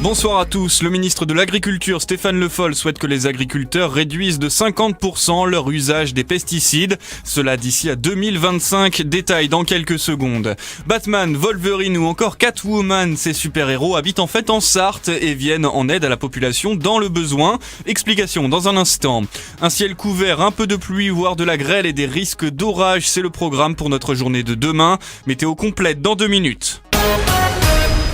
Bonsoir à tous. Le ministre de l'Agriculture, Stéphane Le Foll, souhaite que les agriculteurs réduisent de 50% leur usage des pesticides. Cela d'ici à 2025. Détail dans quelques secondes. Batman, Wolverine ou encore Catwoman, ces super-héros habitent en fait en Sarthe et viennent en aide à la population dans le besoin. Explication dans un instant. Un ciel couvert, un peu de pluie, voire de la grêle et des risques d'orage, c'est le programme pour notre journée de demain. Météo complète dans 2 minutes.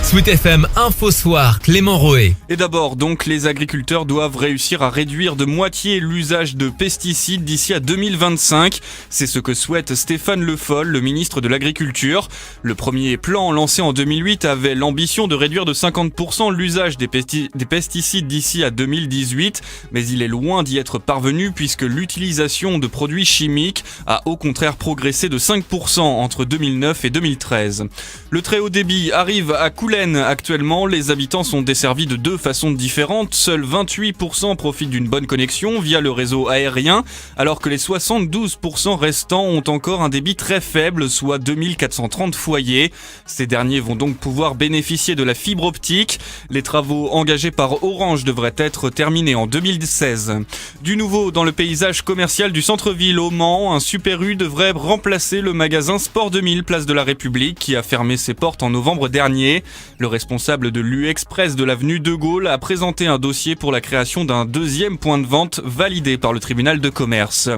Sweet FM Info Soir, Clément Roé. Et d'abord, donc, les agriculteurs doivent réussir à réduire de moitié l'usage de pesticides d'ici à 2025. C'est ce que souhaite Stéphane Le Foll, le ministre de l'Agriculture. Le premier plan lancé en 2008 avait l'ambition de réduire de 50% l'usage des pesticides d'ici à 2018. Mais il est loin d'y être parvenu puisque l'utilisation de produits chimiques a au contraire progressé de 5% entre 2009 et 2013. Le très haut débit arrive à Coulennes. Actuellement, les habitants sont desservis de 2 façons différentes. Seuls 28% profitent d'une bonne connexion via le réseau aérien, alors que les 72% restants ont encore un débit très faible, soit 2430 foyers. Ces derniers vont donc pouvoir bénéficier de la fibre optique. Les travaux engagés par Orange devraient être terminés en 2016. Du nouveau dans le paysage commercial du centre-ville au Mans, un Super U devrait remplacer le magasin Sport 2000 place de la République qui a fermé ses portes en novembre dernier. Le responsable de l'U-Express de l'avenue de Gaulle a présenté un dossier pour la création d'un 2e point de vente validé par le tribunal de commerce.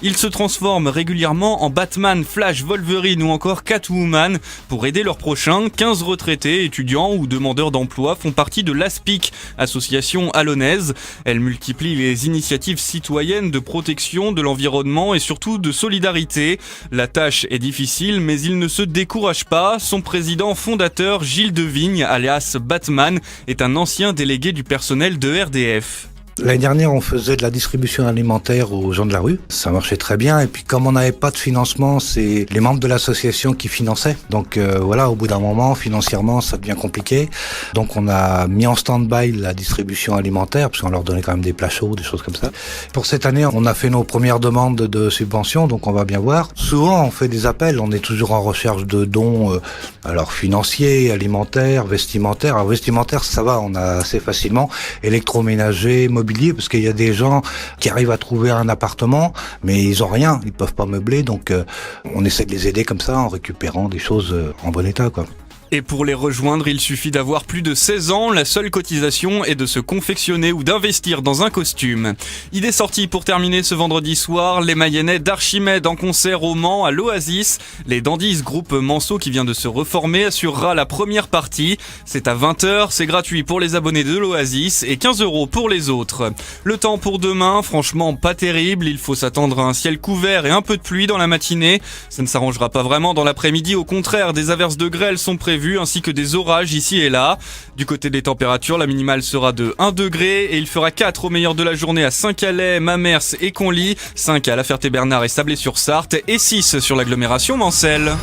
Ils se transforment régulièrement en Batman, Flash, Wolverine ou encore Catwoman. Pour aider leurs prochains, 15 retraités, étudiants ou demandeurs d'emploi font partie de l'ASPIC, association allonaise. Elle multiplie les initiatives citoyennes de protection de l'environnement et surtout de solidarité. La tâche est difficile, mais il ne se décourage pas. Son président fondateur, Gilles Devigne, alias Batman, est un ancien délégué du personnel de RDF. L'année dernière, on faisait de la distribution alimentaire aux gens de la rue. Ça marchait très bien. Et puis, comme on n'avait pas de financement, c'est les membres de l'association qui finançaient. Donc voilà, au bout d'un moment, financièrement, ça devient compliqué. Donc on a mis en stand-by la distribution alimentaire, parce qu'on leur donnait quand même des plats chauds, des choses comme ça. Pour cette année, on a fait nos premières demandes de subventions, donc on va bien voir. Souvent, on fait des appels. On est toujours en recherche de dons, alors financiers, alimentaires, vestimentaires. Alors vestimentaires, ça va, on a assez facilement. Électroménager, mobilier, parce qu'il y a des gens qui arrivent à trouver un appartement, mais ils ont rien, ils peuvent pas meubler, donc on essaie de les aider comme ça en récupérant des choses en bon état, quoi. Et pour les rejoindre, il suffit d'avoir plus de 16 ans. La seule cotisation est de se confectionner ou d'investir dans un costume. Idée sortie pour terminer ce vendredi soir. Les Mayennais d'Archimède en concert au Mans à l'Oasis. Les Dandies, groupe manceau qui vient de se reformer, assurera la première partie. C'est à 20h, c'est gratuit pour les abonnés de l'Oasis et 15 € pour les autres. Le temps pour demain, franchement pas terrible. Il faut s'attendre à un ciel couvert et un peu de pluie dans la matinée. Ça ne s'arrangera pas vraiment dans l'après-midi. Au contraire, des averses de grêle sont prévues ainsi que des orages ici et là. Du côté des températures, la minimale sera de 1 degré et il fera 4 au meilleur de la journée à Saint-Calais, Mamers et Conly, 5 à La Ferté-Bernard et Sablé-sur-Sarthe et 6 sur l'agglomération Mancel.